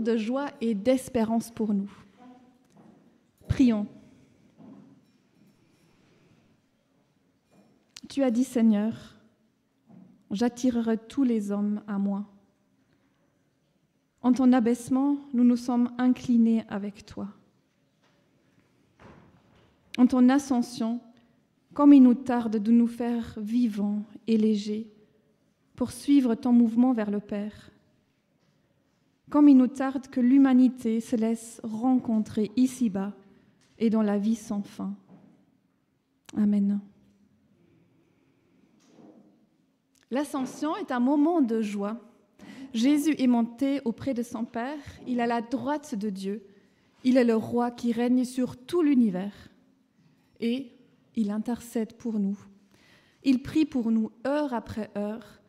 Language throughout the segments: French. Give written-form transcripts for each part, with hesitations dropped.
source de joie et d'espérance pour nous. Prions. Tu as dit, Seigneur, j'attirerai tous les hommes à moi. En ton abaissement, nous nous sommes inclinés avec toi. En ton ascension, comme il nous tarde de nous faire vivants et légers pour suivre ton mouvement vers le Père. Comme il nous tarde que l'humanité se laisse rencontrer ici-bas et dans la vie sans fin. Amen. L'ascension est un moment de joie. Jésus est monté auprès de son Père, il est à la droite de Dieu. Il est le roi qui règne sur tout l'univers. Et il intercède pour nous. Il prie pour nous heure après heure,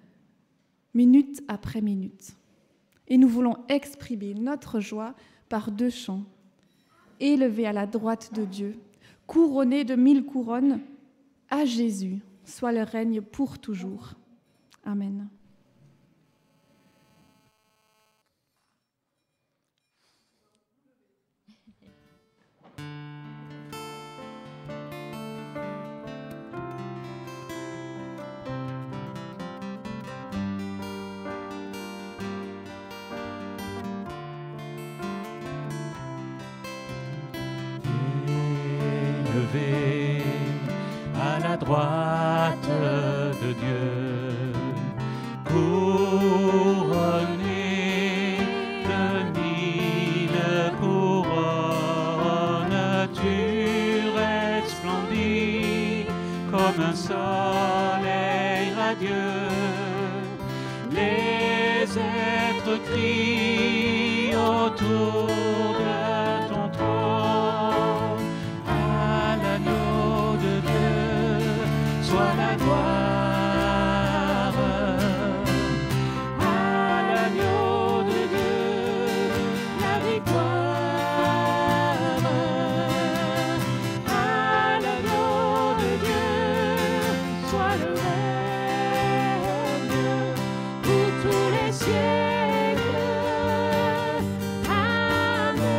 minute après minute. Et nous voulons exprimer notre joie par 2 chants. Élevé à la droite de Dieu, couronné de 1000 couronnes, à Jésus soit le règne pour toujours. Amen. Élevé à la droite de Dieu, couronné de 1000 couronnes, tu resplendis comme un soleil radieux. Les êtres crient autour de ton trône. À l'agneau de Dieu soit la gloire. À l'agneau de Dieu la victoire. À l'agneau de Dieu soit le règne pour tous les siècles. Amen.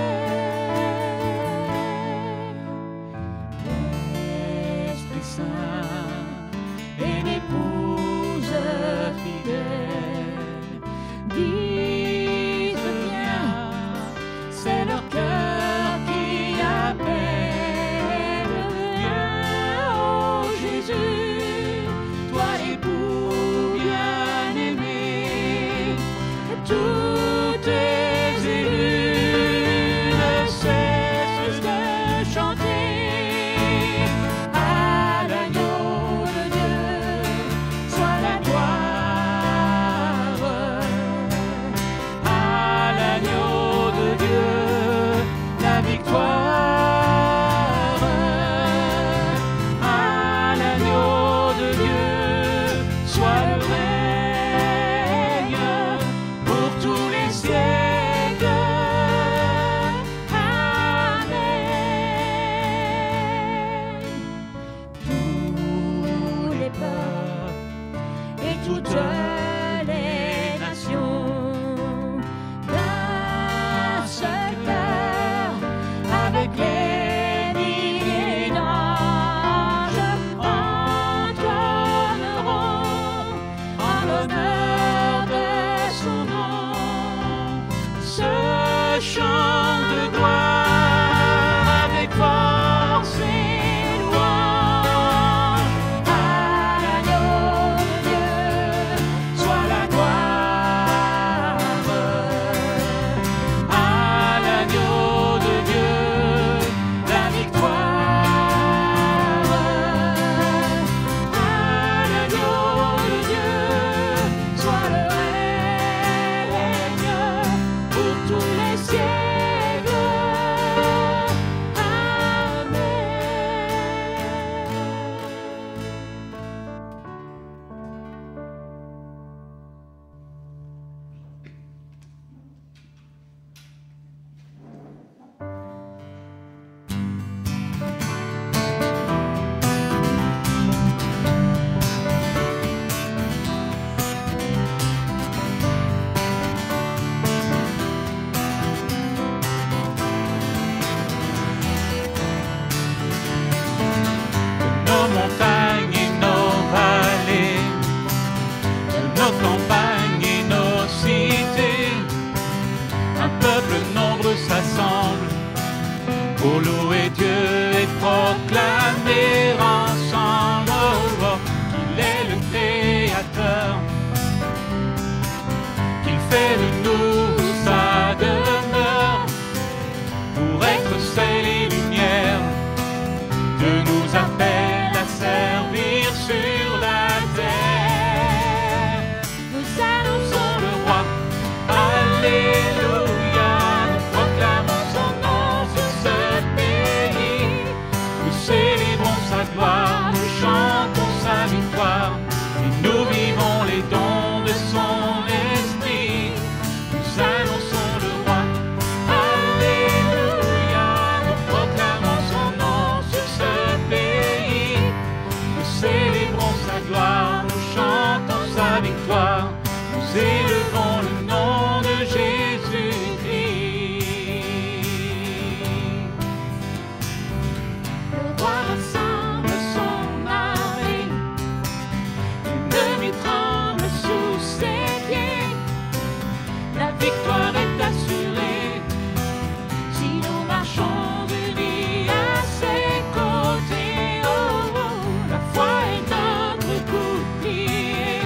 un peuple nombreux s'assemble pour louer Dieu et proclamer ensemble qu'il est le Créateur, qu'il fait de nous sa demeure, pour être sel et lumière, Dieu nous appelle à servir sur la terre. Nous annonçons le roi, alléluia, nous proclamons son nom sur ce pays. Nous célébrons sa gloire, nous chantons sa victoire, et nous vivons les dons de son esprit. Nous annonçons le roi, alléluia, nous proclamons son nom sur ce pays. Nous célébrons sa gloire, nous chantons sa victoire, nous élevons le nom de Jésus-Christ. Le roi rassemble son armée, l'ennemi tremble sous ses pieds. La victoire est assurée si nous marchons unis à ses côtés. Oh, oh, la foi est notre bouclier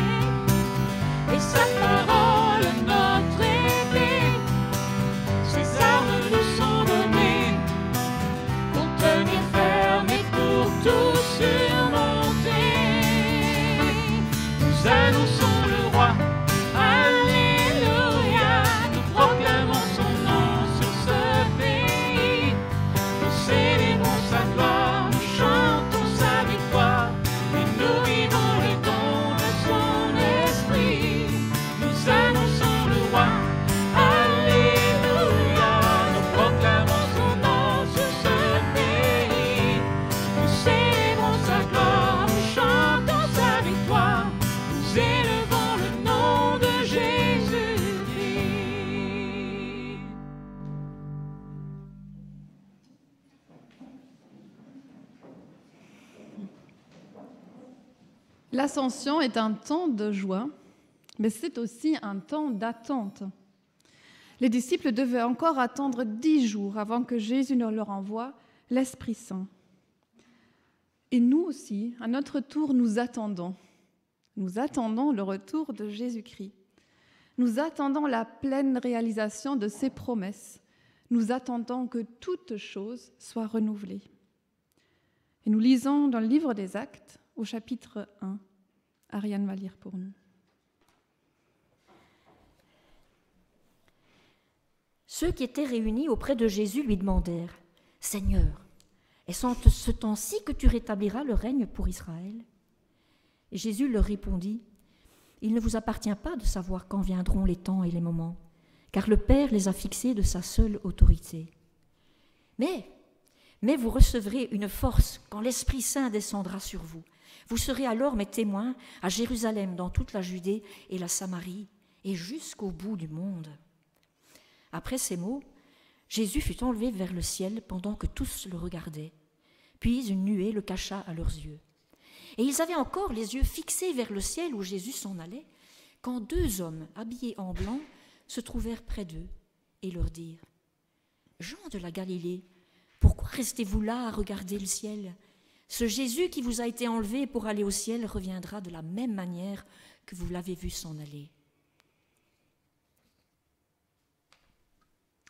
et sa parole notre épée. Ses armes nous sont données pour tenir ferme et pour tout surmonter. Nous annonçons le roi, alléluia, nous proclamons son nom sur ce pays. Nous célébrons sa gloire, nous chantons sa victoire, et nous vivons les dons de son esprit. Nous annonçons le roi, alléluia, nous proclamons son nom sur ce pays. Nous célébrons sa gloire, nous chantons sa victoire, nous élevons le nom de Jésus-Christ. L'Ascension est un temps de joie, mais c'est aussi un temps d'attente. Les disciples devaient encore attendre 10 jours avant que Jésus ne leur envoie l'Esprit Saint. Et nous aussi, à notre tour, nous attendons. Nous attendons le retour de Jésus-Christ. Nous attendons la pleine réalisation de ses promesses. Nous attendons que toute chose soit renouvelée. Et nous lisons dans le livre des Actes, au chapitre 1. Ariane va lire pour nous. Ceux qui étaient réunis auprès de Jésus lui demandèrent « Seigneur, est-ce en ce temps-ci que tu rétabliras le règne pour Israël ?» Et Jésus leur répondit « Il ne vous appartient pas de savoir quand viendront les temps et les moments, car le Père les a fixés de sa seule autorité. Mais vous recevrez une force quand l'Esprit Saint descendra sur vous. Vous serez alors mes témoins à Jérusalem, dans toute la Judée et la Samarie, et jusqu'au bout du monde. » Après ces mots, Jésus fut enlevé vers le ciel pendant que tous le regardaient. Puis une nuée le cacha à leurs yeux. Et ils avaient encore les yeux fixés vers le ciel où Jésus s'en allait, quand 2 hommes habillés en blanc se trouvèrent près d'eux et leur dirent « Gens de la Galilée, pourquoi restez-vous là à regarder le ciel ? Ce Jésus qui vous a été enlevé pour aller au ciel reviendra de la même manière que vous l'avez vu s'en aller. »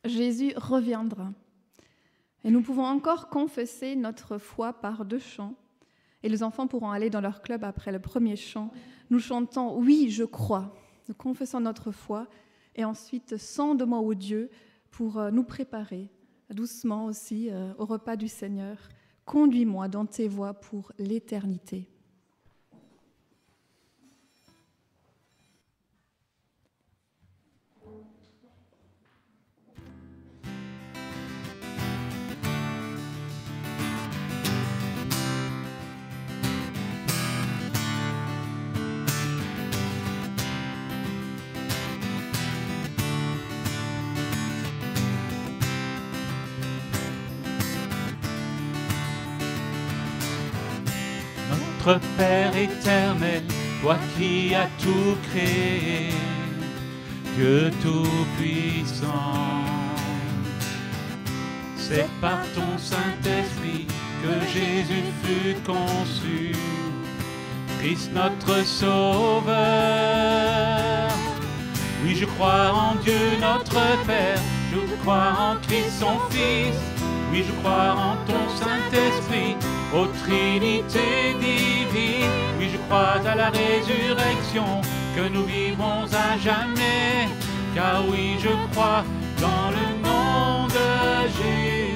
Jésus reviendra. Et nous pouvons encore confesser notre foi par 2 chants. Et les enfants pourront aller dans leur club après le premier chant. Nous chantons « Oui, je crois ». Nous confessons notre foi et ensuite sans de mots au Dieu pour nous préparer doucement aussi au repas du Seigneur. Conduis-moi dans tes voies pour l'éternité. Notre Père éternel, toi qui as tout créé, Dieu tout-puissant, C'est par ton Saint-Esprit que Jésus fut conçu, Christ notre Sauveur. Oui, je crois en Dieu notre Père, je crois en Christ son Fils. Oui, je crois en ton Saint-Esprit, ô Trinité divine. Oui, je crois à la résurrection, que nous vivrons à jamais. Car oui, je crois dans le nom de Jésus.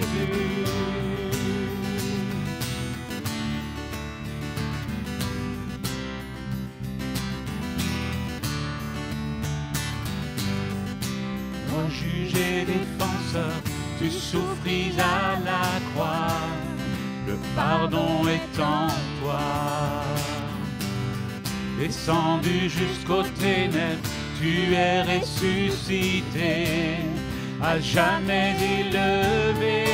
Ô juge et défenseur, tu souffris à la croix, le pardon est en toi. Descendu jusqu'aux ténèbres, tu es ressuscité, à jamais élevé.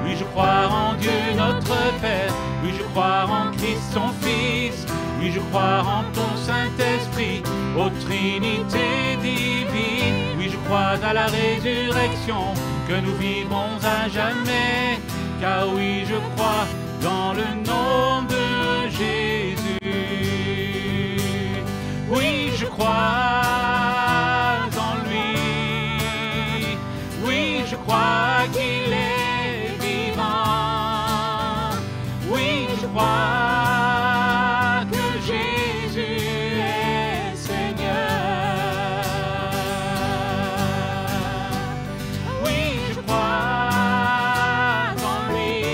Oui, je crois en Dieu notre Père, oui, je crois en Christ son Fils, oui, je crois en ton Saint-Esprit, ô Trinité divine. Oui, je crois à la résurrection, que nous vivrons à jamais. Car oui, je crois dans le nom de Jésus. Oui, je crois en lui. Oui, je crois qu'il est vivant. Oui, je crois que Jésus est Seigneur. Oui, je crois en lui.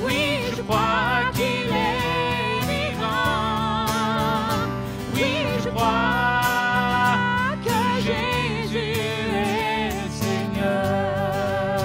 Oui, je crois qu'il est vivant. Oui, je crois que Jésus est Seigneur.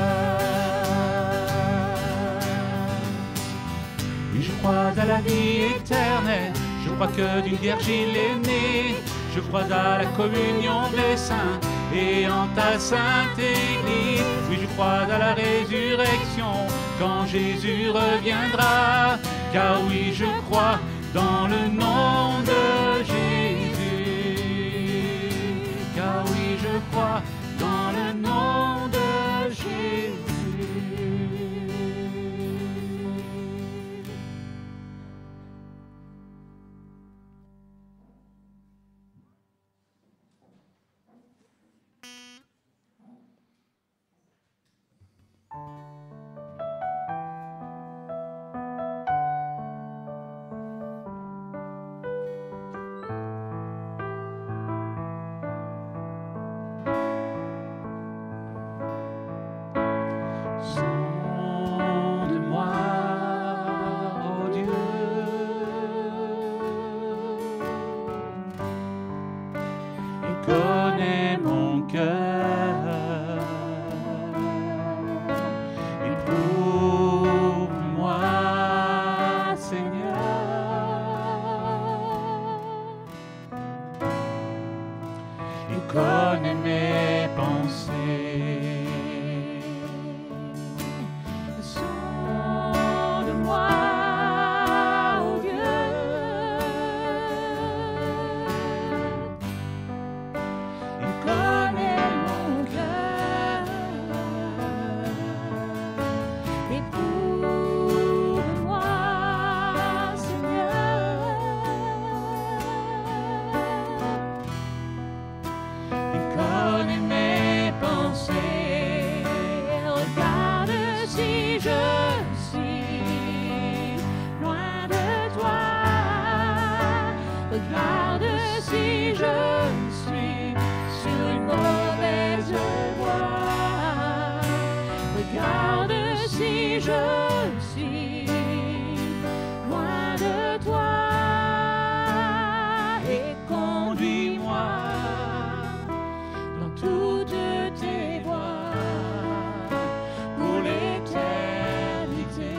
Oui, je crois à la vie éternelle. Je crois que d'une vierge il est né. Je crois à la communion des saints et en ta sainte Église. Oui, je crois à la résurrection quand Jésus reviendra. Car oui, je crois dans le nom de Jésus. Car oui, je crois dans le nom de Jésus. Sonde-moi, ô Dieu, et connais mon cœur. Éprouve-moi, Seigneur, et connais mes pensées. Sonde-moi, ô Dieu, et connais mon cœur. Éprouve-moi, Seigneur, et connais mes pensées. Regarde si je suis loin de toi. Regarde si je suis sur une mauvaise voie. Regarde si je suis loin de toi. Et conduis-moi dans toutes tes voies pour l'éternité.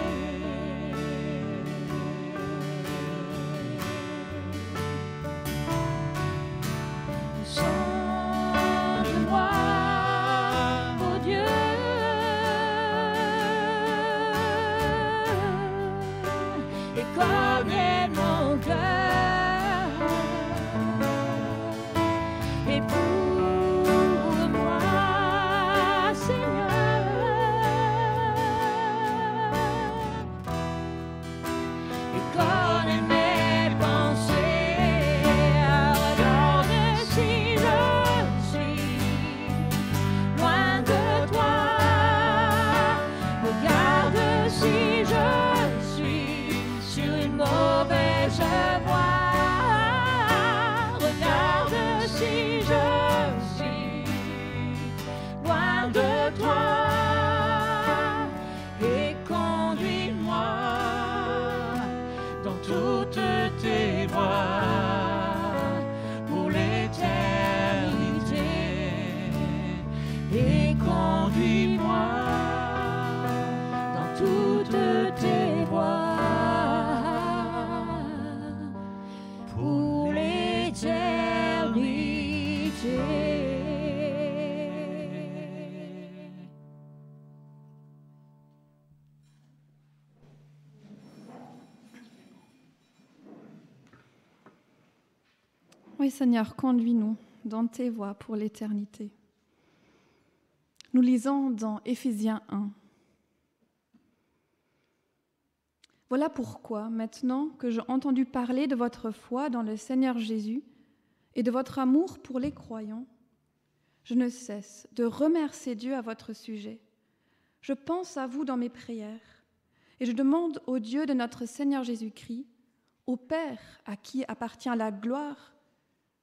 et conduis-moi dans toutes tes voies pour l'éternité. Oui, Seigneur, conduis-nous dans tes voies pour l'éternité. Nous lisons dans Éphésiens 1. Voilà pourquoi, maintenant que j'ai entendu parler de votre foi dans le Seigneur Jésus et de votre amour pour les croyants, je ne cesse de remercier Dieu à votre sujet. Je pense à vous dans mes prières et je demande au Dieu de notre Seigneur Jésus-Christ, au Père à qui appartient la gloire,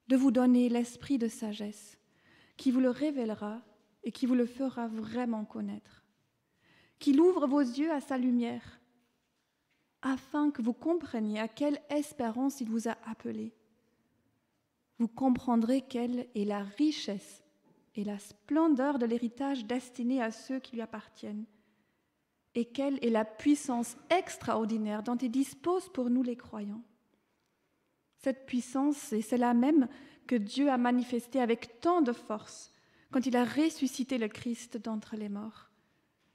de vous donner l'esprit de sagesse, qui vous le révélera et qui vous le fera vraiment connaître, qu'il ouvre vos yeux à sa lumière, afin que vous compreniez à quelle espérance il vous a appelé. Vous comprendrez quelle est la richesse et la splendeur de l'héritage destiné à ceux qui lui appartiennent, et quelle est la puissance extraordinaire dont il dispose pour nous les croyants. Cette puissance, c'est celle-là même que Dieu a manifestée avec tant de force quand il a ressuscité le Christ d'entre les morts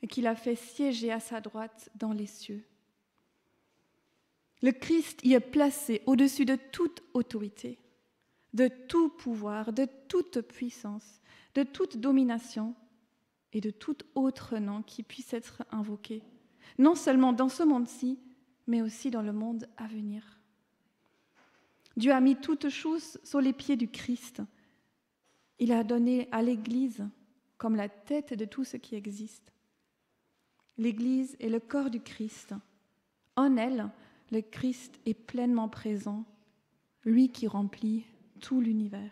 et qu'il a fait siéger à sa droite dans les cieux. Le Christ y est placé au-dessus de toute autorité, de tout pouvoir, de toute puissance, de toute domination et de tout autre nom qui puisse être invoqué, non seulement dans ce monde-ci, mais aussi dans le monde à venir. Dieu a mis toutes choses sur les pieds du Christ. Il a donné à l'Église comme la tête de tout ce qui existe. L'Église est le corps du Christ. En elle, le Christ est pleinement présent, lui qui remplit tout l'univers.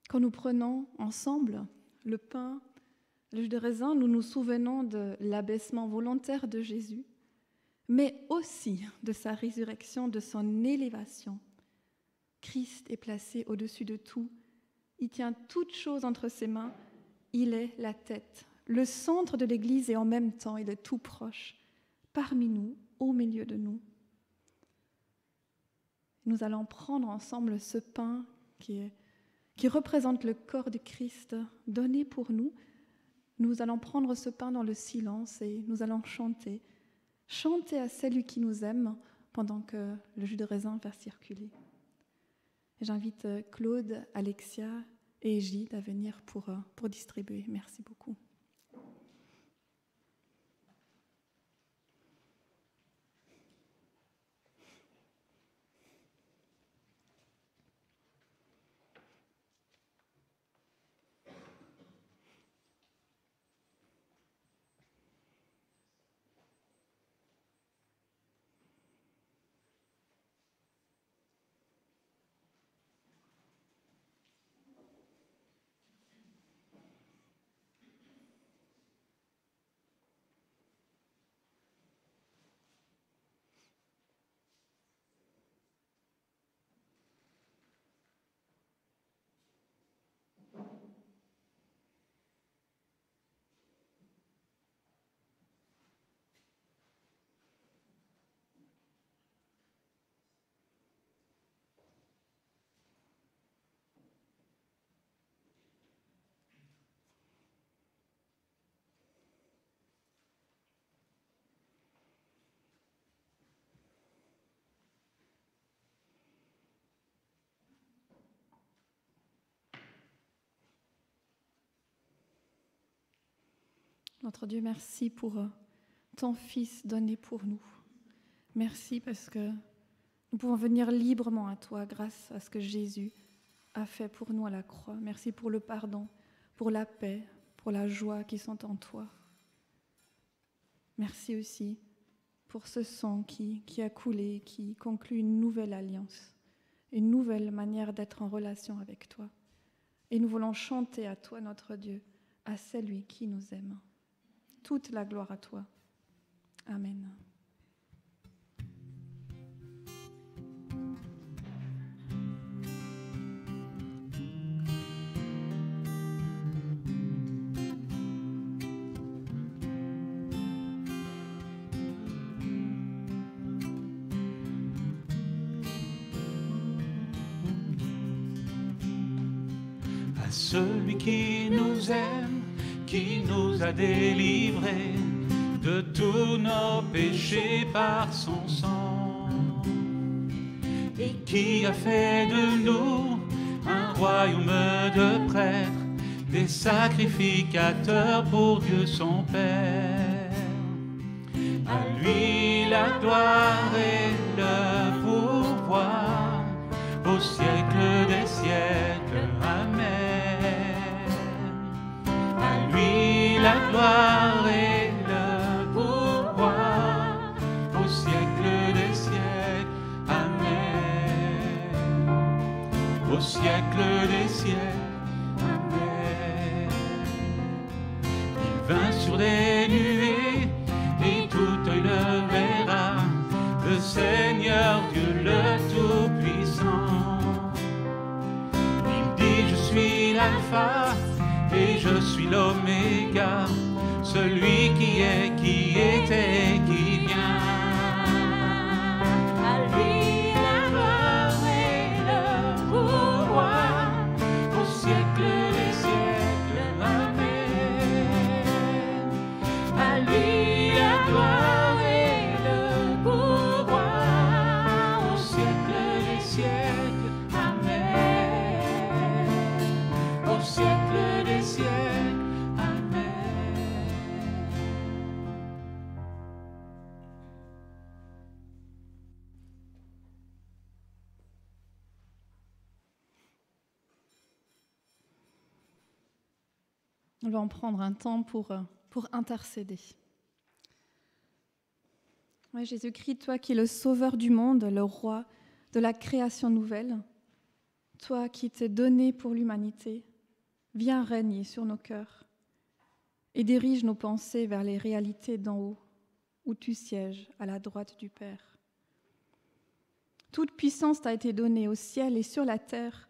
Quand nous prenons ensemble le pain, le jus de raisin, nous nous souvenons de l'abaissement volontaire de Jésus, mais aussi de sa résurrection, de son élévation. Christ est placé au-dessus de tout. Il tient toutes choses entre ses mains. Il est la tête, le centre de l'Église et en même temps, il est tout proche, parmi nous, au milieu de nous. Nous allons prendre ensemble ce pain qui représente le corps du Christ donné pour nous. Nous allons prendre ce pain dans le silence et nous allons chanter à celui qui nous aime pendant que le jus de raisin va circuler. Et j'invite Claude, Alexia et Gilles à venir pour distribuer. Merci beaucoup. Notre Dieu, merci pour ton Fils donné pour nous. Merci parce que nous pouvons venir librement à toi grâce à ce que Jésus a fait pour nous à la croix. Merci pour le pardon, pour la paix, pour la joie qui sont en toi. Merci aussi pour ce sang qui a coulé, qui conclut une nouvelle alliance, une nouvelle manière d'être en relation avec toi. Et nous voulons chanter à toi, notre Dieu, à celui qui nous aime. Toute la gloire à toi. Amen. celui qui nous aime, qui nous a délivrés de tous nos péchés par son sang, et qui a fait de nous un royaume de prêtres, des sacrificateurs pour Dieu son Père. À lui la gloire et le pouvoir, au siècle des siècles. Amen. À lui la gloire et le pouvoir, au siècle des siècles. Amen. Au siècle des siècles. Vint sur des nuées, et tout œil le verra, le Seigneur Dieu le Tout-Puissant. Il dit: je suis l'alpha et je suis l'oméga, celui qui est, qui était et qui vient. À lui la gloire et le pouvoir, au siècle des siècles. Amen. À lui la gloire et le pouvoir, au siècle des siècles. Amen. Au siècle des siècles. Amen. On va en prendre un temps pour intercéder. Ouais, Jésus-Christ, toi qui es le sauveur du monde, le roi de la création nouvelle, toi qui t'es donné pour l'humanité, viens régner sur nos cœurs et dirige nos pensées vers les réalités d'en haut, où tu sièges à la droite du Père. Toute puissance t'a été donnée au ciel et sur la terre.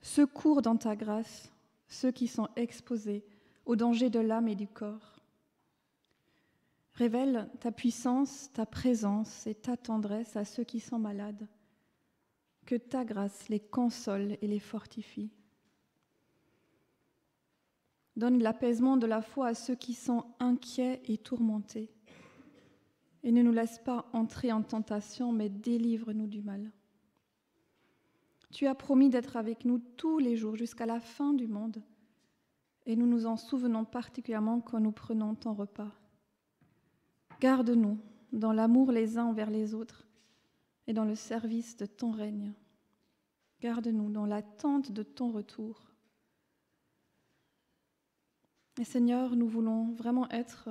Secours dans ta grâce ceux qui sont exposés au danger de l'âme et du corps. Révèle ta puissance, ta présence et ta tendresse à ceux qui sont malades. Que ta grâce les console et les fortifie. Donne l'apaisement de la foi à ceux qui sont inquiets et tourmentés. Et ne nous laisse pas entrer en tentation, mais délivre-nous du mal. Tu as promis d'être avec nous tous les jours jusqu'à la fin du monde, et nous nous en souvenons particulièrement quand nous prenons ton repas. Garde-nous dans l'amour les uns envers les autres et dans le service de ton règne. Garde-nous dans l'attente de ton retour. Et Seigneur, nous voulons vraiment être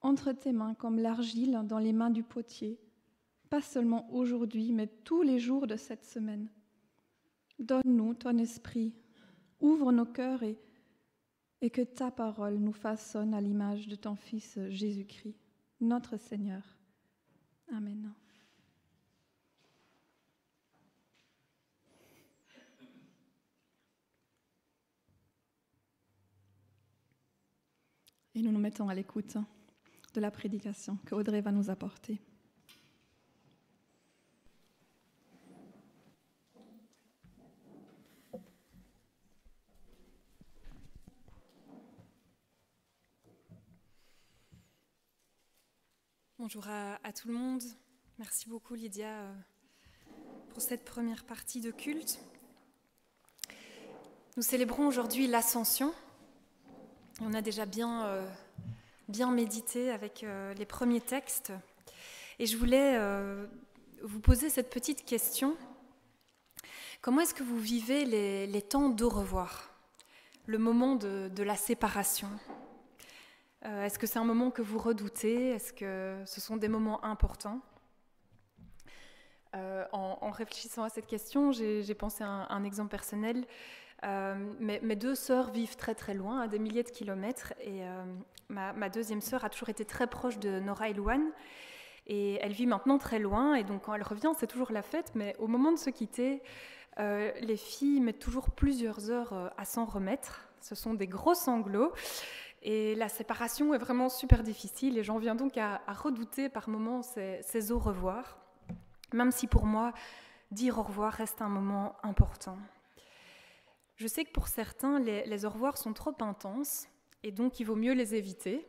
entre tes mains comme l'argile dans les mains du potier, pas seulement aujourd'hui, mais tous les jours de cette semaine. Donne-nous ton esprit, ouvre nos cœurs et que ta parole nous façonne à l'image de ton Fils Jésus-Christ, notre Seigneur. Amen. Et nous nous mettons à l'écoute de la prédication que Audrey va nous apporter. Bonjour à tout le monde. Merci beaucoup Lydia pour cette première partie de culte. Nous célébrons aujourd'hui l'Ascension. On a déjà bien médité avec les premiers textes. Et je voulais vous poser cette petite question. Comment est-ce que vous vivez les temps d'au revoir, le moment de la séparation ? Est-ce que c'est un moment que vous redoutez ? Est-ce que ce sont des moments importants ? En réfléchissant à cette question, j'ai pensé à un exemple personnel. Mes deux sœurs vivent très très loin, à des milliers de kilomètres, et ma deuxième sœur a toujours été très proche de Nora et Louane, et elle vit maintenant très loin, et donc quand elle revient, c'est toujours la fête, mais au moment de se quitter, les filles mettent toujours plusieurs heures à s'en remettre. Ce sont des gros sanglots, et la séparation est vraiment super difficile, et j'en viens donc à redouter par moments ces au revoir, même si pour moi, dire au revoir reste un moment important. Je sais que pour certains, les au revoir sont trop intenses et donc il vaut mieux les éviter.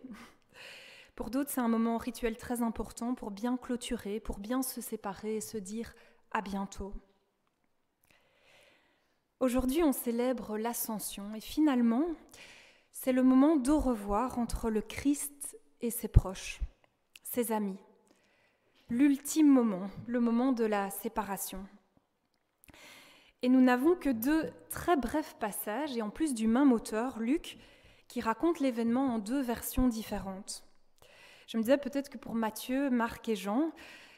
Pour d'autres, c'est un moment rituel très important pour bien clôturer, pour bien se séparer et se dire à bientôt. Aujourd'hui, on célèbre l'Ascension et finalement, c'est le moment d'au revoir entre le Christ et ses proches, ses amis. L'ultime moment, le moment de la séparation. Et nous n'avons que 2 très brefs passages, et en plus du même auteur, Luc, qui raconte l'événement en 2 versions différentes. Je me disais peut-être que pour Matthieu, Marc et Jean,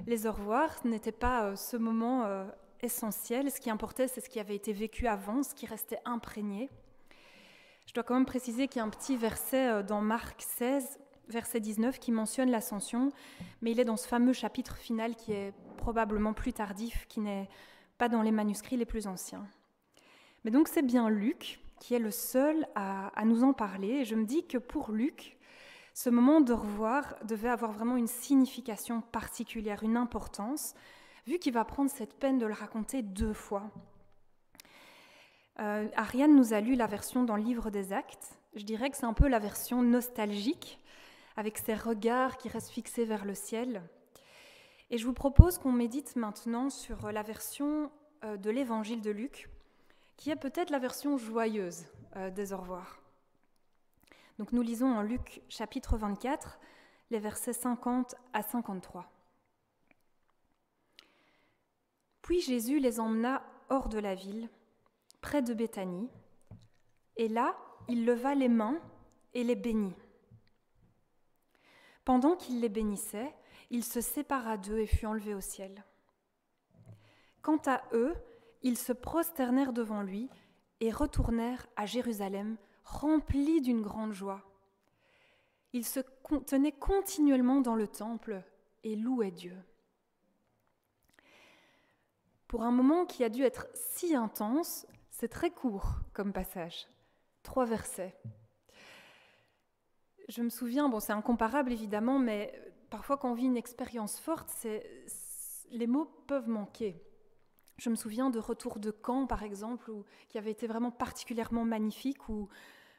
les au revoir n'était pas ce moment essentiel. Ce qui importait, c'est ce qui avait été vécu avant, ce qui restait imprégné. Je dois quand même préciser qu'il y a un petit verset dans Marc 16, verset 19, qui mentionne l'ascension, mais il est dans ce fameux chapitre final qui est probablement plus tardif, qui n'est pas dans les manuscrits les plus anciens. Mais donc c'est bien Luc qui est le seul à nous en parler, et je me dis que pour Luc, ce moment de revoir devait avoir vraiment une signification particulière, une importance, vu qu'il va prendre cette peine de le raconter 2 fois. Ariane nous a lu la version dans le livre des Actes. Je dirais que c'est un peu la version nostalgique, avec ses regards qui restent fixés vers le ciel. Et je vous propose qu'on médite maintenant sur la version de l'évangile de Luc, qui est peut-être la version joyeuse des au revoir. Donc nous lisons en Luc chapitre 24, les versets 50 à 53. Puis Jésus les emmena hors de la ville, près de Béthanie, et là, il leva les mains et les bénit. Pendant qu'il les bénissait, il se sépara d'eux et fut enlevé au ciel. Quant à eux, ils se prosternèrent devant lui et retournèrent à Jérusalem, remplis d'une grande joie. Ils se tenaient continuellement dans le temple et louaient Dieu. Pour un moment qui a dû être si intense, c'est très court comme passage, 3 versets. Je me souviens, c'est incomparable évidemment, mais parfois quand on vit une expérience forte, les mots peuvent manquer. Je me souviens de retour de Caen, par exemple, qui avait été vraiment particulièrement magnifique, où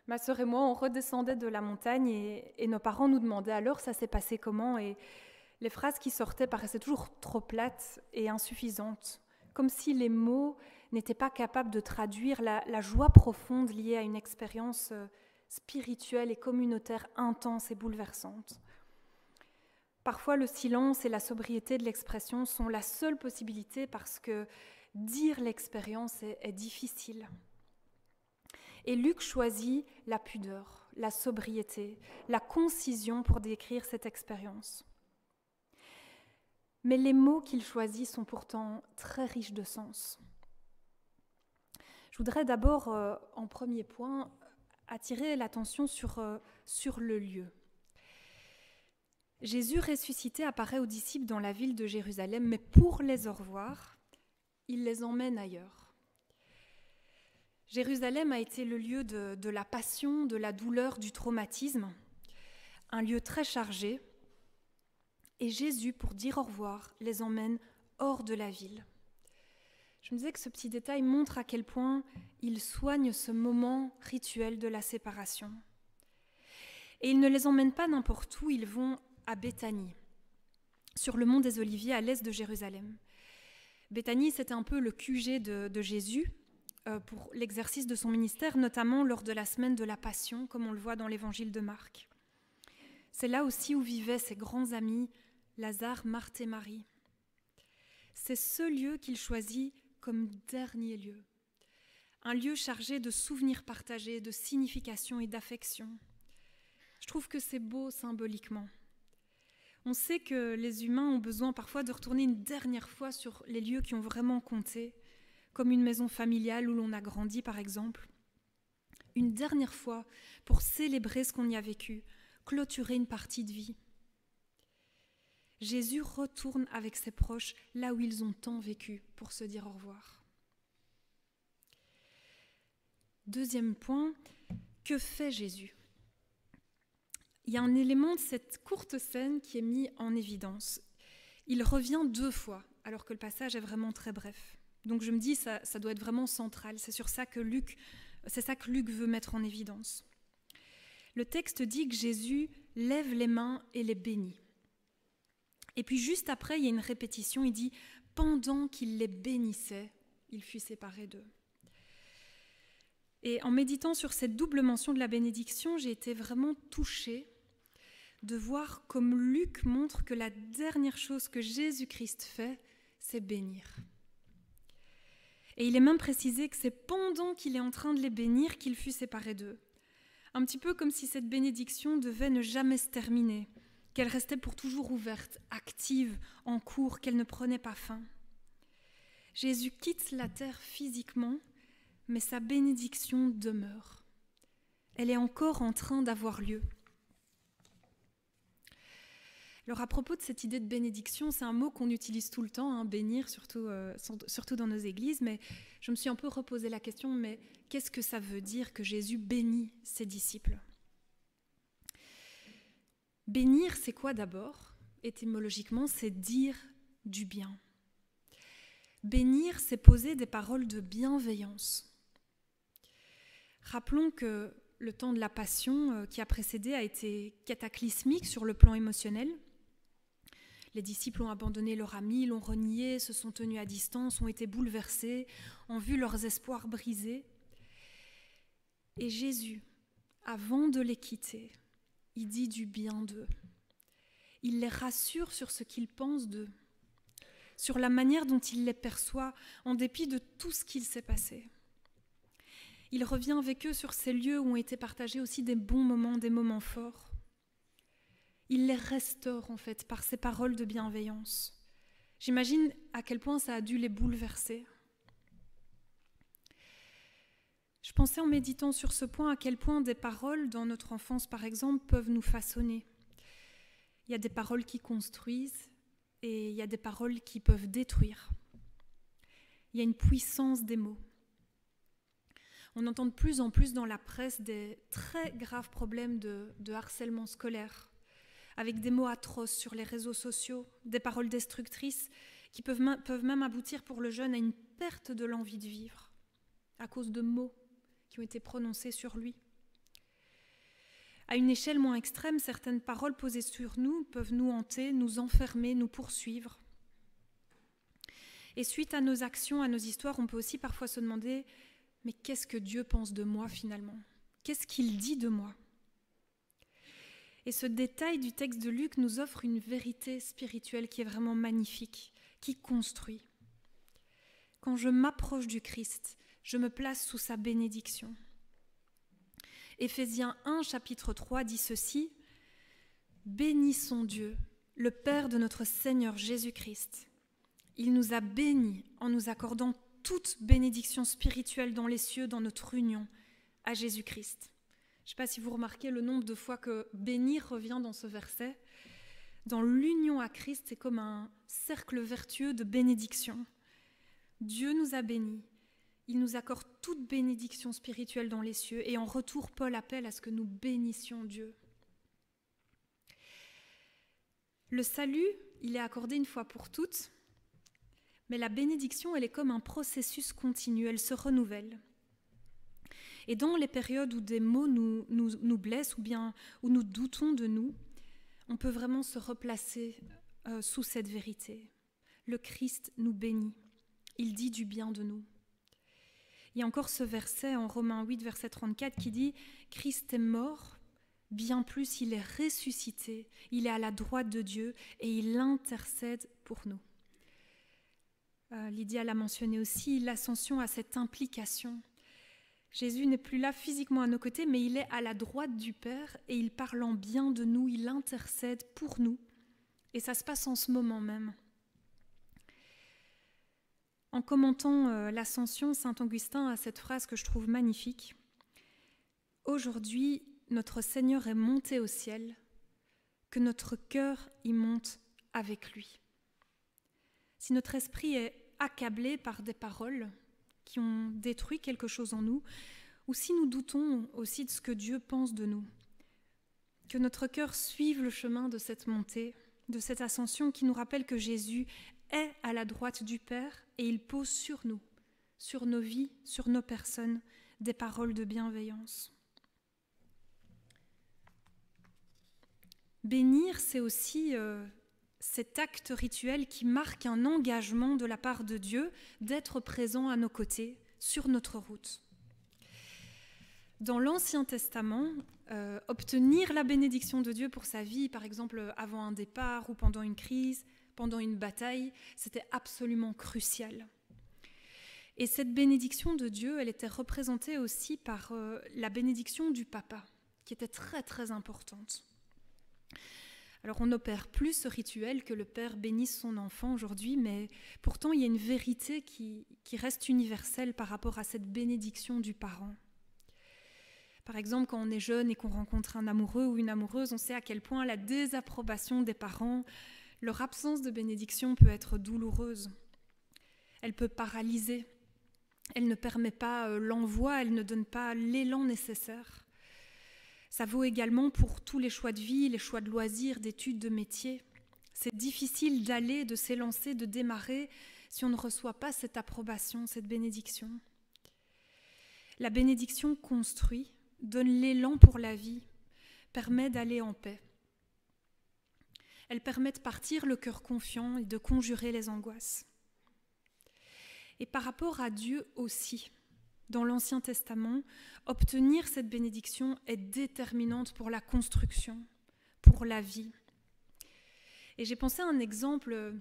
ma sœur et moi, on redescendait de la montagne et nos parents nous demandaient alors ça s'est passé comment, et les phrases qui sortaient paraissaient toujours trop plates et insuffisantes, comme si les mots n'étaient pas capables de traduire la joie profonde liée à une expérience spirituelle et communautaire intense et bouleversante. Parfois, le silence et la sobriété de l'expression sont la seule possibilité parce que dire l'expérience est difficile. Et Luc choisit la pudeur, la sobriété, la concision pour décrire cette expérience. Mais les mots qu'il choisit sont pourtant très riches de sens. Je voudrais d'abord, en premier point, attirer l'attention sur le lieu. Jésus ressuscité apparaît aux disciples dans la ville de Jérusalem, mais pour les au revoir, il les emmène ailleurs. Jérusalem a été le lieu de la passion, de la douleur, du traumatisme, un lieu très chargé. Et Jésus, pour dire au revoir, les emmène hors de la ville. Je me disais que ce petit détail montre à quel point il soigne ce moment rituel de la séparation. Et il ne les emmène pas n'importe où, ils vont à Béthanie, sur le mont des Oliviers à l'est de Jérusalem. Béthanie, c'était un peu le QG de Jésus pour l'exercice de son ministère, notamment lors de la semaine de la Passion, comme on le voit dans l'évangile de Marc. C'est là aussi où vivaient ses grands amis, Lazare, Marthe et Marie. C'est ce lieu qu'il choisit comme dernier lieu, un lieu chargé de souvenirs partagés, de signification et d'affection. Je trouve que c'est beau symboliquement. On sait que les humains ont besoin parfois de retourner une dernière fois sur les lieux qui ont vraiment compté, comme une maison familiale où l'on a grandi par exemple. Une dernière fois pour célébrer ce qu'on y a vécu, clôturer une partie de vie. Jésus retourne avec ses proches là où ils ont tant vécu pour se dire au revoir. Deuxième point, que fait Jésus ? Il y a un élément de cette courte scène qui est mis en évidence. Il revient 2 fois, alors que le passage est vraiment très bref. Donc je me dis, ça doit être vraiment central. C'est ça que Luc veut mettre en évidence. Le texte dit que Jésus lève les mains et les bénit. Et puis juste après, il y a une répétition, il dit « Pendant qu'il les bénissait, il fut séparé d'eux ». Et en méditant sur cette double mention de la bénédiction, j'ai été vraiment touchée de voir comme Luc montre que la dernière chose que Jésus-Christ fait, c'est bénir. Et il est même précisé que c'est pendant qu'il est en train de les bénir qu'il fut séparé d'eux. Un petit peu comme si cette bénédiction devait ne jamais se terminer, qu'elle restait pour toujours ouverte, active, en cours, qu'elle ne prenait pas fin. Jésus quitte la terre physiquement, mais sa bénédiction demeure. Elle est encore en train d'avoir lieu. Alors à propos de cette idée de bénédiction, c'est un mot qu'on utilise tout le temps, bénir, surtout dans nos églises, mais je me suis un peu reposé la question, mais qu'est-ce que ça veut dire que Jésus bénit ses disciples ? Bénir, c'est quoi d'abord ? Étymologiquement, c'est dire du bien. Bénir, c'est poser des paroles de bienveillance. Rappelons que le temps de la Passion qui a précédé a été cataclysmique sur le plan émotionnel. Les disciples ont abandonné leur ami, l'ont renié, se sont tenus à distance, ont été bouleversés, ont vu leurs espoirs brisés. Et Jésus, avant de les quitter, il dit du bien d'eux. Il les rassure sur ce qu'il pense d'eux, sur la manière dont il les perçoit, en dépit de tout ce qu'il s'est passé. Il revient avec eux sur ces lieux où ont été partagés aussi des bons moments, des moments forts. Il les restaure en fait par ses paroles de bienveillance. J'imagine à quel point ça a dû les bouleverser. Je pensais en méditant sur ce point à quel point des paroles dans notre enfance par exemple peuvent nous façonner. Il y a des paroles qui construisent et il y a des paroles qui peuvent détruire. Il y a une puissance des mots. On entend de plus en plus dans la presse des très graves problèmes de harcèlement scolaire, avec des mots atroces sur les réseaux sociaux, des paroles destructrices qui peuvent même aboutir pour le jeune à une perte de l'envie de vivre, à cause de mots qui ont été prononcés sur lui. À une échelle moins extrême, certaines paroles posées sur nous peuvent nous hanter, nous enfermer, nous poursuivre. Et suite à nos actions, à nos histoires, on peut aussi parfois se demander « Mais qu'est-ce que Dieu pense de moi finalement ? Qu'est-ce qu'il dit de moi ?» Et ce détail du texte de Luc nous offre une vérité spirituelle qui est vraiment magnifique, qui construit. Quand je m'approche du Christ, je me place sous sa bénédiction. Éphésiens 1, chapitre 3 dit ceci : « Bénissons Dieu, le Père de notre Seigneur Jésus-Christ. Il nous a bénis en nous accordant toute bénédiction spirituelle dans les cieux, dans notre union à Jésus-Christ. » Je ne sais pas si vous remarquez le nombre de fois que bénir revient dans ce verset. Dans l'union à Christ, c'est comme un cercle vertueux de bénédiction. Dieu nous a bénis. Il nous accorde toute bénédiction spirituelle dans les cieux. Et en retour, Paul appelle à ce que nous bénissions Dieu. Le salut, il est accordé une fois pour toutes. Mais la bénédiction, elle est comme un processus continu. Elle se renouvelle. Et dans les périodes où des mots nous blessent ou bien où nous doutons de nous, on peut vraiment se replacer sous cette vérité. Le Christ nous bénit. Il dit du bien de nous. Il y a encore ce verset en Romains 8, verset 34 qui dit « Christ est mort, bien plus il est ressuscité, il est à la droite de Dieu et il intercède pour nous. » Lydia l'a mentionné aussi, l'ascension a cette implication. Jésus n'est plus là physiquement à nos côtés, mais il est à la droite du Père et il parle en bien de nous, il intercède pour nous. Et ça se passe en ce moment même. En commentant l'ascension, saint Augustin a cette phrase que je trouve magnifique. « Aujourd'hui, notre Seigneur est monté au ciel, que notre cœur y monte avec lui. » Si notre esprit est accablé par des paroles qui ont détruit quelque chose en nous, ou si nous doutons aussi de ce que Dieu pense de nous, que notre cœur suive le chemin de cette montée, de cette ascension qui nous rappelle que Jésus est à la droite du Père et il pose sur nous, sur nos vies, sur nos personnes, des paroles de bienveillance. Bénir, c'est aussi cet acte rituel qui marque un engagement de la part de Dieu d'être présent à nos côtés, sur notre route. Dans l'Ancien Testament, obtenir la bénédiction de Dieu pour sa vie, par exemple avant un départ ou pendant une crise, pendant une bataille, c'était absolument crucial. Et cette bénédiction de Dieu, elle était représentée aussi par la bénédiction du papa, qui était très très importante. Alors on n'opère plus ce rituel que le père bénisse son enfant aujourd'hui, mais pourtant il y a une vérité qui reste universelle par rapport à cette bénédiction du parent. Par exemple, quand on est jeune et qu'on rencontre un amoureux ou une amoureuse, on sait à quel point la désapprobation des parents, leur absence de bénédiction peut être douloureuse. Elle peut paralyser, elle ne permet pas l'envoi, elle ne donne pas l'élan nécessaire. Ça vaut également pour tous les choix de vie, les choix de loisirs, d'études, de métiers. C'est difficile d'aller, de s'élancer, de démarrer si on ne reçoit pas cette approbation, cette bénédiction. La bénédiction construit, donne l'élan pour la vie, permet d'aller en paix. Elle permet de partir le cœur confiant et de conjurer les angoisses. Et par rapport à Dieu aussi, dans l'Ancien Testament, obtenir cette bénédiction est déterminante pour la construction, pour la vie. Et j'ai pensé à un exemple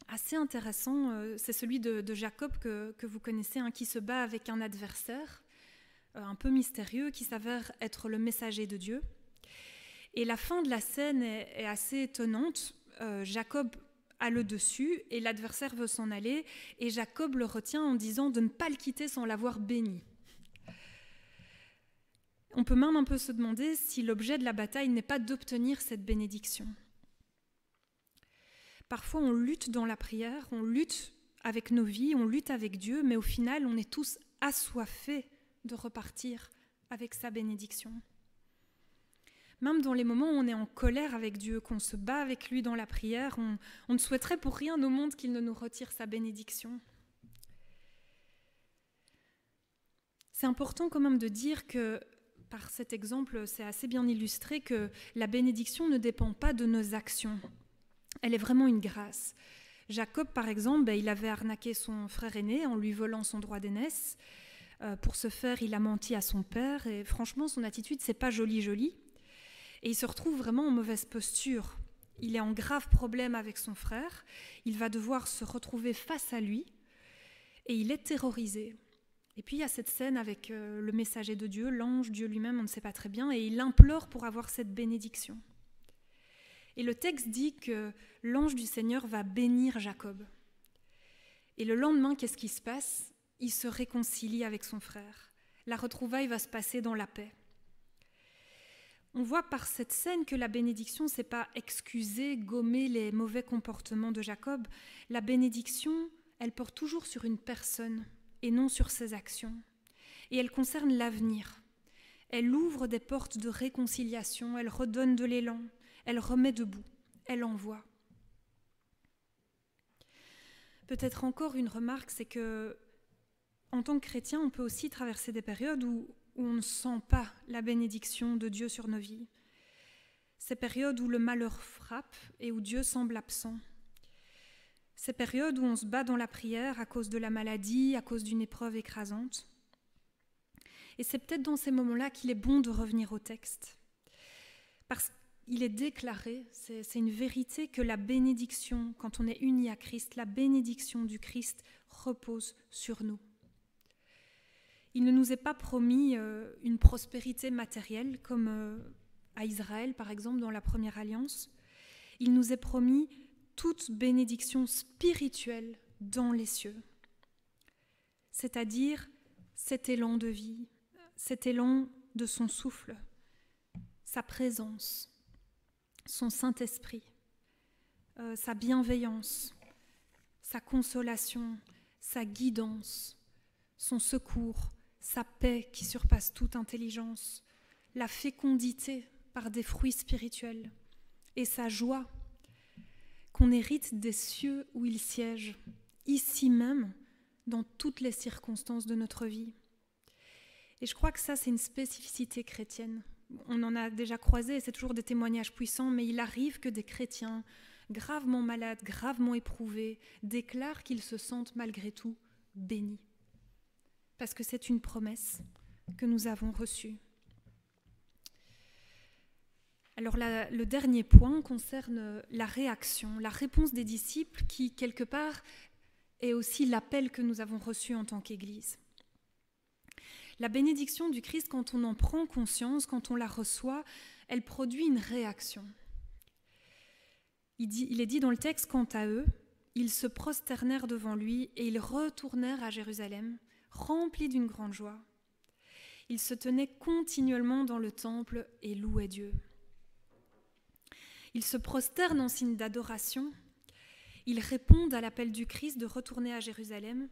assez intéressant, c'est celui de Jacob que vous connaissez, qui se bat avec un adversaire un peu mystérieux qui s'avère être le messager de Dieu. Et la fin de la scène est assez étonnante. Jacob a le dessus et l'adversaire veut s'en aller et Jacob le retient en disant de ne pas le quitter sans l'avoir béni. On peut même un peu se demander si l'objet de la bataille n'est pas d'obtenir cette bénédiction. Parfois on lutte dans la prière, on lutte avec nos vies, on lutte avec Dieu, mais au final on est tous assoiffés de repartir avec sa bénédiction. Même dans les moments où on est en colère avec Dieu, qu'on se bat avec lui dans la prière, on ne souhaiterait pour rien au monde qu'il ne nous retire sa bénédiction. C'est important quand même de dire que, par cet exemple, c'est assez bien illustré que la bénédiction ne dépend pas de nos actions. Elle est vraiment une grâce. Jacob, par exemple, il avait arnaqué son frère aîné en lui volant son droit d'aînesse. Pour ce faire, il a menti à son père et franchement, son attitude, c'est pas joli. Et il se retrouve vraiment en mauvaise posture. Il est en grave problème avec son frère. Il va devoir se retrouver face à lui et il est terrorisé. Et puis il y a cette scène avec le messager de Dieu, l'ange, Dieu lui-même, on ne sait pas très bien, et il implore pour avoir cette bénédiction. Et le texte dit que l'ange du Seigneur va bénir Jacob. Et le lendemain, qu'est-ce qui se passe ? Il se réconcilie avec son frère. La retrouvaille va se passer dans la paix. On voit par cette scène que la bénédiction, c'est pas excuser, gommer les mauvais comportements de Jacob. La bénédiction, elle porte toujours sur une personne et non sur ses actions. Et elle concerne l'avenir. Elle ouvre des portes de réconciliation, elle redonne de l'élan, elle remet debout, elle envoie. Peut-être encore une remarque, c'est que en tant que chrétien, on peut aussi traverser des périodes où on ne sent pas la bénédiction de Dieu sur nos vies. Ces périodes où le malheur frappe et où Dieu semble absent. Ces périodes où on se bat dans la prière à cause de la maladie, à cause d'une épreuve écrasante. Et c'est peut-être dans ces moments-là qu'il est bon de revenir au texte. Parce qu'il est déclaré, c'est une vérité, que la bénédiction, quand on est uni à Christ, la bénédiction du Christ repose sur nous. Il ne nous est pas promis une prospérité matérielle comme à Israël, par exemple, dans la première alliance. Il nous est promis toute bénédiction spirituelle dans les cieux, c'est-à-dire cet élan de vie, cet élan de son souffle, sa présence, son Saint-Esprit, sa bienveillance, sa consolation, sa guidance, son secours, sa paix qui surpasse toute intelligence, la fécondité par des fruits spirituels et sa joie qu'on hérite des cieux où il siège, ici même, dans toutes les circonstances de notre vie. Et je crois que ça, c'est une spécificité chrétienne. On en a déjà croisé, et c'est toujours des témoignages puissants, mais il arrive que des chrétiens gravement malades, gravement éprouvés, déclarent qu'ils se sentent malgré tout bénis. Parce que c'est une promesse que nous avons reçue. Alors le dernier point concerne la réaction, la réponse des disciples qui, quelque part, est aussi l'appel que nous avons reçu en tant qu'Église. La bénédiction du Christ, quand on en prend conscience, quand on la reçoit, elle produit une réaction. Il est dit dans le texte, quant à eux, ils se prosternèrent devant lui et ils retournèrent à Jérusalem, remplis d'une grande joie. Ils se tenaient continuellement dans le temple et louaient Dieu. Ils se prosternent en signe d'adoration, ils répondent à l'appel du Christ de retourner à Jérusalem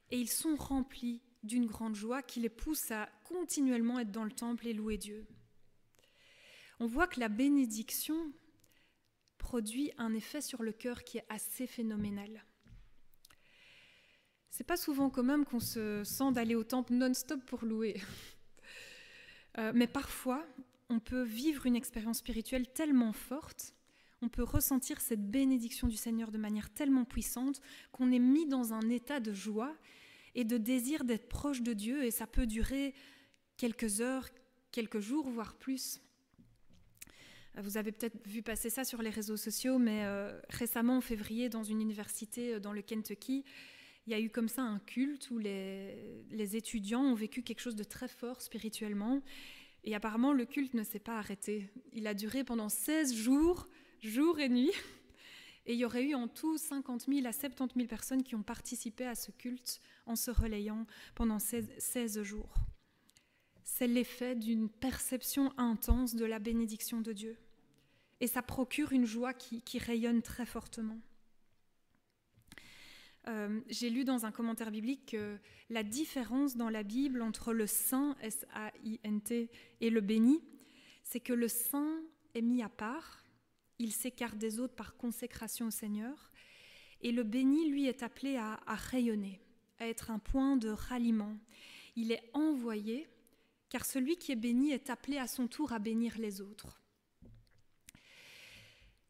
et ils sont remplis d'une grande joie qui les pousse à continuellement être dans le temple et louer Dieu. On voit que la bénédiction produit un effet sur le cœur qui est assez phénoménal. C'est pas souvent quand même qu'on se sent d'aller au temple non-stop pour louer. Mais parfois, on peut vivre une expérience spirituelle tellement forte, on peut ressentir cette bénédiction du Seigneur de manière tellement puissante qu'on est mis dans un état de joie et de désir d'être proche de Dieu, et ça peut durer quelques heures, quelques jours, voire plus. Vous avez peut-être vu passer ça sur les réseaux sociaux, mais récemment, en février, dans une université dans le Kentucky, il y a eu comme ça un culte où les étudiants ont vécu quelque chose de très fort spirituellement. Et apparemment, le culte ne s'est pas arrêté. Il a duré pendant 16 jours, jour et nuit. Et il y aurait eu en tout 50 000 à 70 000 personnes qui ont participé à ce culte en se relayant pendant 16 jours. C'est l'effet d'une perception intense de la bénédiction de Dieu. Et ça procure une joie qui rayonne très fortement. J'ai lu dans un commentaire biblique que la différence dans la Bible entre le saint, S-A-I-N-T, et le béni, c'est que le saint est mis à part, il s'écarte des autres par consécration au Seigneur, et le béni, lui, est appelé à rayonner, à être un point de ralliement. Il est envoyé, car celui qui est béni est appelé à son tour à bénir les autres.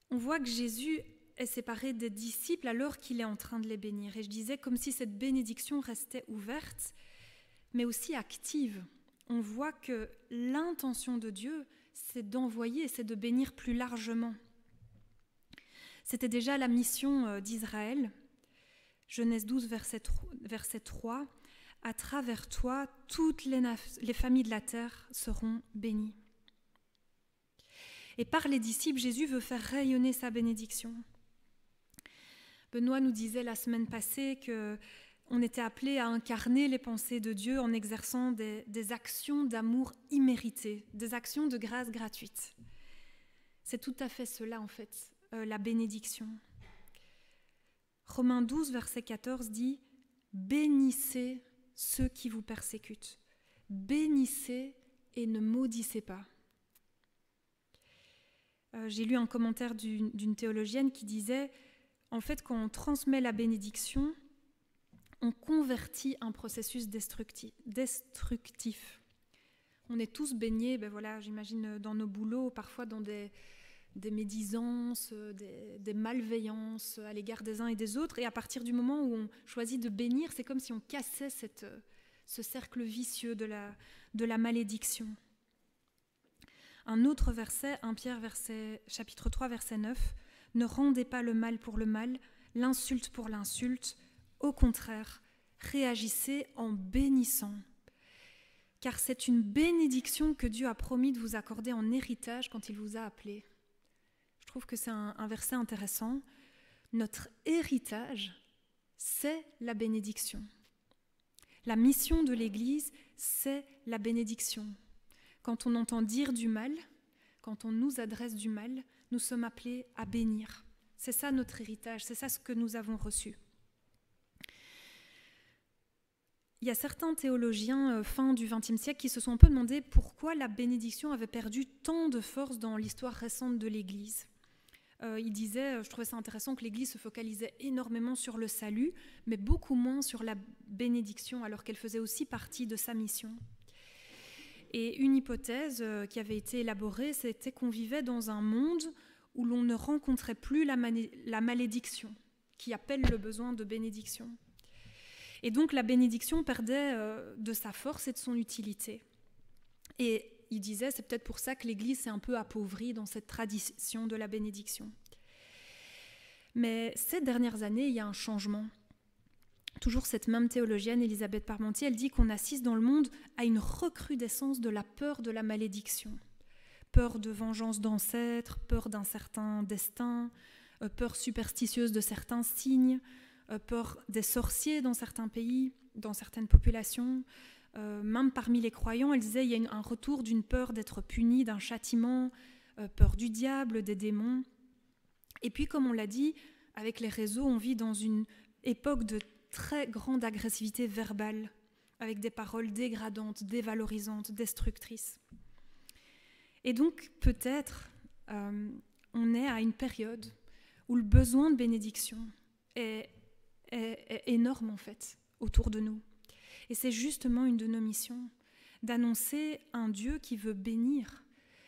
On voit que Jésus est séparé des disciples alors qu'il est en train de les bénir. Et je disais comme si cette bénédiction restait ouverte, mais aussi active. On voit que l'intention de Dieu, c'est d'envoyer, c'est de bénir plus largement. C'était déjà la mission d'Israël. Genèse 12, verset 3. « À travers toi, toutes les familles de la terre seront bénies. » Et par les disciples, Jésus veut faire rayonner sa bénédiction. Benoît nous disait la semaine passée qu'on était appelé à incarner les pensées de Dieu en exerçant des actions d'amour imméritées, des actions de grâce gratuite. C'est tout à fait cela, en fait, la bénédiction. Romains 12, verset 14 dit « Bénissez ceux qui vous persécutent. Bénissez et ne maudissez pas. » J'ai lu un commentaire d'une théologienne qui disait « En fait, quand on transmet la bénédiction, on convertit un processus destructif. On est tous baignés, j'imagine, dans nos boulots, parfois dans des médisances, des malveillances à l'égard des uns et des autres. Et à partir du moment où on choisit de bénir, c'est comme si on cassait ce cercle vicieux de la malédiction. » Un autre verset, 1 Pierre chapitre 3, verset 9, « Ne rendez pas le mal pour le mal, l'insulte pour l'insulte. Au contraire, réagissez en bénissant. Car c'est une bénédiction que Dieu a promis de vous accorder en héritage quand il vous a appelé. » Je trouve que c'est un verset intéressant. Notre héritage, c'est la bénédiction. La mission de l'Église, c'est la bénédiction. Quand on entend dire du mal, quand on nous adresse du mal, nous sommes appelés à bénir. C'est ça notre héritage, c'est ça ce que nous avons reçu. Il y a certains théologiens fin du XXe siècle qui se sont un peu demandé pourquoi la bénédiction avait perdu tant de force dans l'histoire récente de l'Église. Il disait, je trouvais ça intéressant, que l'Église se focalisait énormément sur le salut, mais beaucoup moins sur la bénédiction, alors qu'elle faisait aussi partie de sa mission. Et une hypothèse qui avait été élaborée, c'était qu'on vivait dans un monde où l'on ne rencontrait plus la malédiction, qui appelle le besoin de bénédiction. Et donc la bénédiction perdait de sa force et de son utilité. Et il disait, c'est peut-être pour ça que l'Église s'est un peu appauvrie dans cette tradition de la bénédiction. Mais ces dernières années, il y a un changement. Toujours cette même théologienne, Elisabeth Parmentier, elle dit qu'on assiste dans le monde à une recrudescence de la peur de la malédiction. Peur de vengeance d'ancêtres, peur d'un certain destin, peur superstitieuse de certains signes, peur des sorciers dans certains pays, dans certaines populations. Même parmi les croyants, elle disait, il y a un retour d'une peur d'être puni, d'un châtiment, peur du diable, des démons. Et puis, comme on l'a dit, avec les réseaux, on vit dans une époque de très grande agressivité verbale, avec des paroles dégradantes, dévalorisantes, destructrices. Et donc, peut-être, on est à une période où le besoin de bénédiction est énorme, en fait, autour de nous. Et c'est justement une de nos missions, d'annoncer un Dieu qui veut bénir,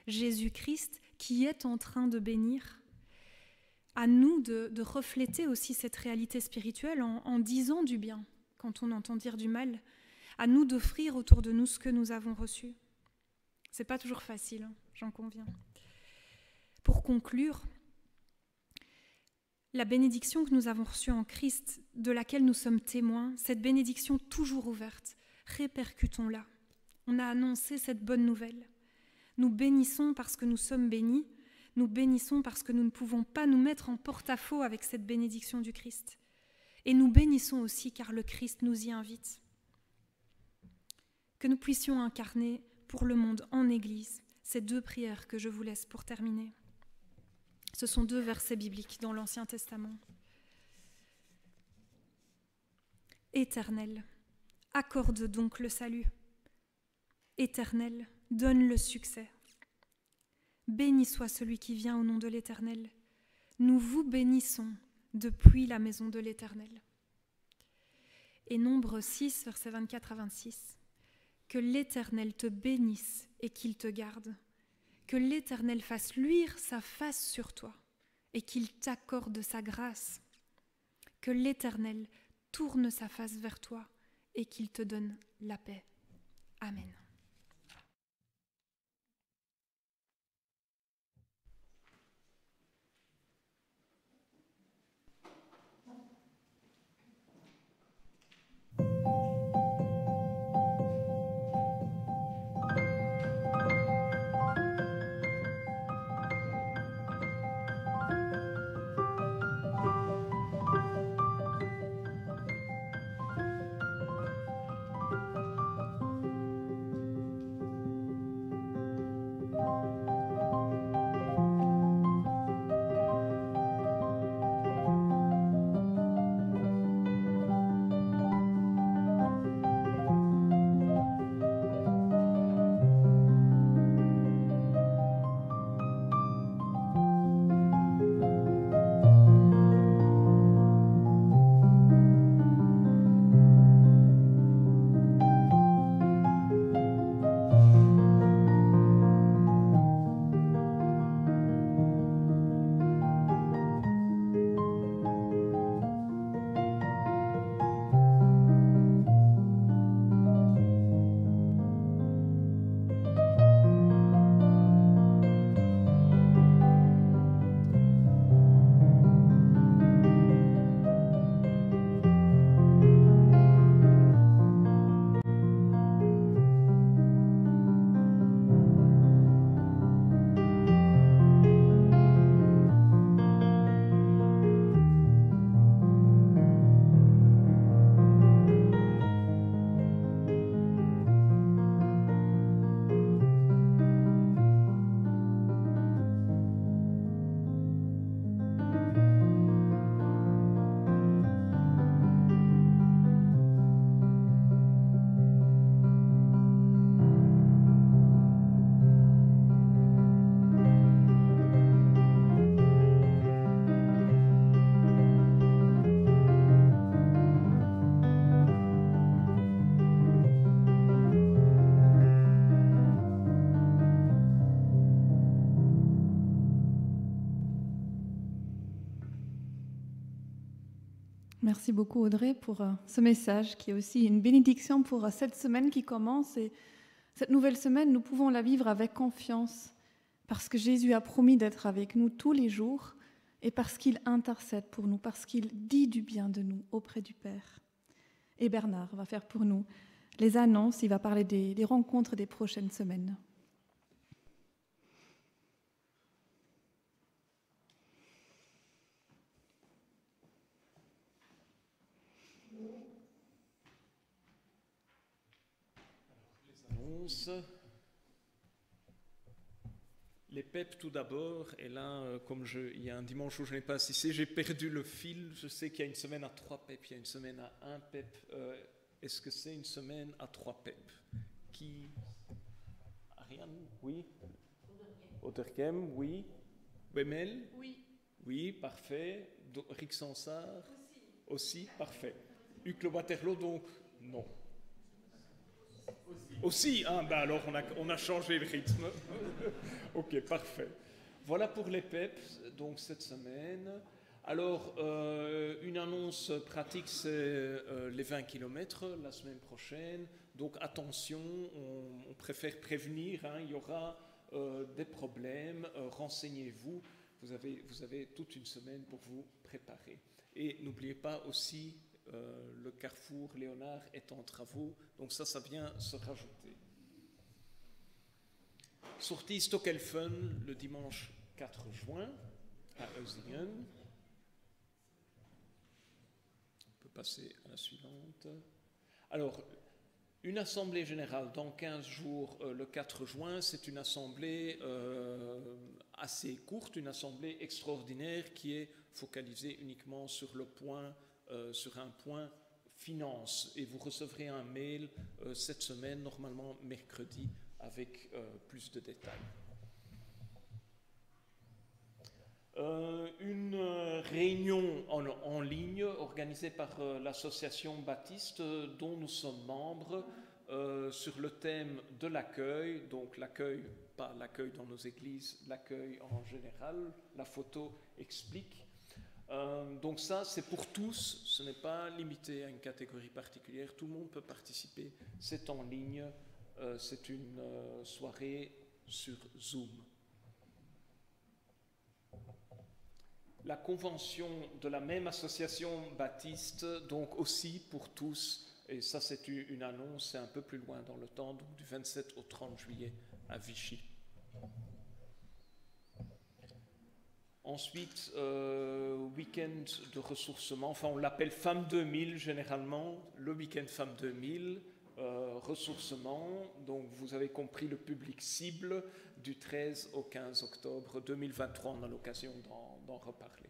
Jésus-Christ qui est en train de bénir. À nous de refléter aussi cette réalité spirituelle en disant du bien quand on entend dire du mal. À nous d'offrir autour de nous ce que nous avons reçu. C'est pas toujours facile, hein, j'en conviens. Pour conclure, la bénédiction que nous avons reçue en Christ, de laquelle nous sommes témoins, cette bénédiction toujours ouverte, répercutons-la. On a annoncé cette bonne nouvelle. Nous bénissons parce que nous sommes bénis. Nous bénissons parce que nous ne pouvons pas nous mettre en porte-à-faux avec cette bénédiction du Christ. Et nous bénissons aussi car le Christ nous y invite. Que nous puissions incarner pour le monde en Église ces deux prières que je vous laisse pour terminer. Ce sont deux versets bibliques dans l'Ancien Testament. Éternel, accorde donc le salut. Éternel, donne le succès. Béni soit celui qui vient au nom de l'Éternel. Nous vous bénissons depuis la maison de l'Éternel. Et Nombre 6, versets 24 à 26. Que l'Éternel te bénisse et qu'il te garde. Que l'Éternel fasse luire sa face sur toi et qu'il t'accorde sa grâce. Que l'Éternel tourne sa face vers toi et qu'il te donne la paix. Amen. Merci beaucoup Audrey pour ce message qui est aussi une bénédiction pour cette semaine qui commence. Et cette nouvelle semaine, nous pouvons la vivre avec confiance parce que Jésus a promis d'être avec nous tous les jours et parce qu'il intercède pour nous, parce qu'il dit du bien de nous auprès du Père. Et Bernard va faire pour nous les annonces, il va parler des rencontres des prochaines semaines. Les PEP tout d'abord, et là, comme il y a un dimanche où je n'ai pas assisté, j'ai perdu le fil. Je sais qu'il y a une semaine à 3 PEP, il y a une semaine à 1 PEP. Est-ce que c'est une semaine à 3 PEP? Qui? Ariane? Oui. Oderghem? Oui. Wemel? Oui. Oui, parfait. Rick Sansard? Aussi, parfait. Hugues Le Waterloo, donc non. Aussi, hein, ben alors on a changé le rythme. Ok, parfait. Voilà pour les PEP, donc cette semaine. Alors, une annonce pratique, c'est les 20 km la semaine prochaine. Donc attention, on préfère prévenir, hein, il y aura des problèmes, renseignez-vous. Vous avez toute une semaine pour vous préparer. Et n'oubliez pas aussi, le carrefour Léonard est en travaux, donc ça vient se rajouter. Sortie Stockelfen le dimanche 4 juin à Eusingen. On peut passer à la suivante. Alors, une assemblée générale dans 15 jours, le 4 juin, c'est une assemblée assez courte, une assemblée extraordinaire qui est focalisée uniquement sur sur un point finance. Et vous recevrez un mail cette semaine, normalement mercredi, avec plus de détails. Une réunion en ligne organisée par l'association Baptiste dont nous sommes membres sur le thème de l'accueil, donc l'accueil, pas l'accueil dans nos églises, l'accueil en général, la photo explique. Donc ça, c'est pour tous, ce n'est pas limité à une catégorie particulière, tout le monde peut participer, c'est en ligne, c'est une soirée sur Zoom. La convention de la même association Baptiste, donc aussi pour tous, et ça c'est une annonce, c'est un peu plus loin dans le temps, donc du 27 au 30 juillet à Vichy. Ensuite, week-end de ressourcement, enfin on l'appelle Femmes 2000 généralement, le week-end Femmes 2000, ressourcement, donc vous avez compris le public cible du 13 au 15 octobre 2023, on a l'occasion d'en reparler.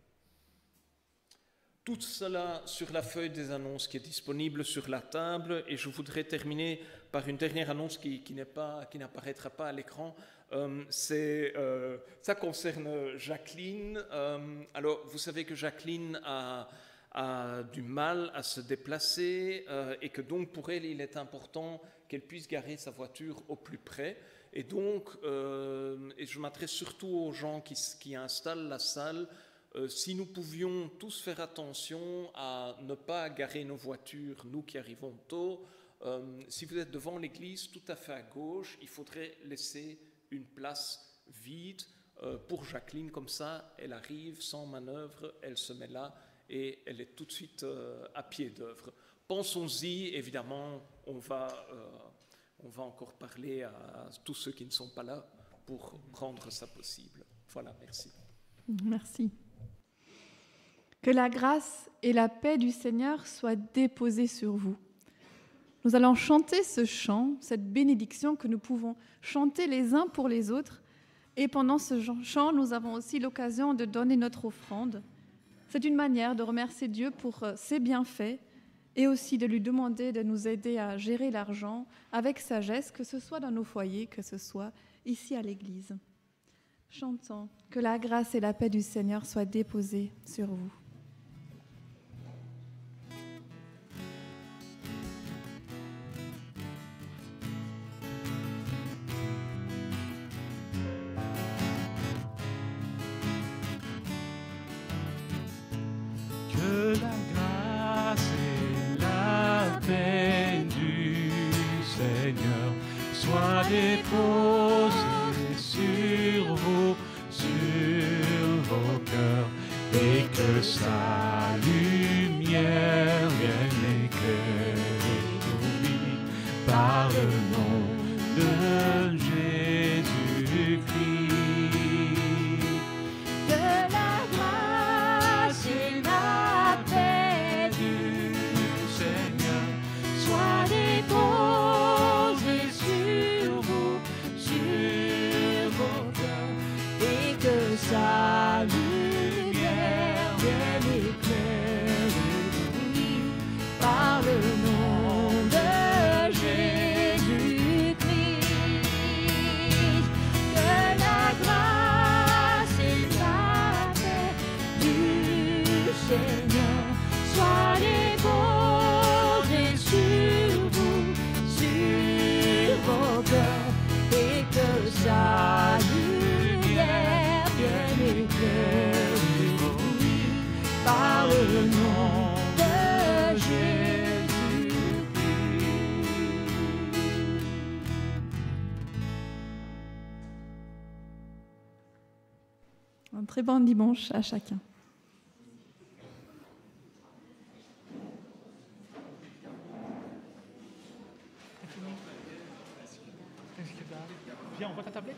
Tout cela sur la feuille des annonces qui est disponible sur la table, et je voudrais terminer par une dernière annonce qui n'apparaîtra pas à l'écran. Ça concerne Jacqueline. Alors, vous savez que Jacqueline a du mal à se déplacer et que donc pour elle, il est important qu'elle puisse garer sa voiture au plus près. Et donc, et je m'adresse surtout aux gens qui installent la salle, si nous pouvions tous faire attention à ne pas garer nos voitures, nous qui arrivons tôt, si vous êtes devant l'église, tout à fait à gauche, il faudrait laisser une place vide pour Jacqueline, comme ça, elle arrive sans manœuvre, elle se met là et elle est tout de suite à pied d'œuvre. Pensons-y, évidemment, on va encore parler à tous ceux qui ne sont pas là pour rendre ça possible. Voilà, merci. Merci. Que la grâce et la paix du Seigneur soient déposées sur vous. Nous allons chanter ce chant, cette bénédiction que nous pouvons chanter les uns pour les autres. Et pendant ce chant, nous avons aussi l'occasion de donner notre offrande. C'est une manière de remercier Dieu pour ses bienfaits et aussi de lui demander de nous aider à gérer l'argent avec sagesse, que ce soit dans nos foyers, que ce soit ici à l'église. Chantons que la grâce et la paix du Seigneur soient déposées sur vous. Que la Seigneur, soit déposée sur vos cœurs, et que sa lumière vienne éclairer vos vies par le nom de Jésus-Christ. Que la grâce et la paix du Seigneur, soient déposées sur vos cœurs, et que sa lumière vienne éclairer vos vies par le nom de Jésus-Christ. Que la grâce et la paix du Seigneur soient déposées sur vos cœurs, et que sa lumière vienne éclairer vos vies par le nom de Jésus-Christ. Un très bon dimanche à chacun. Viens, on va ta tablette.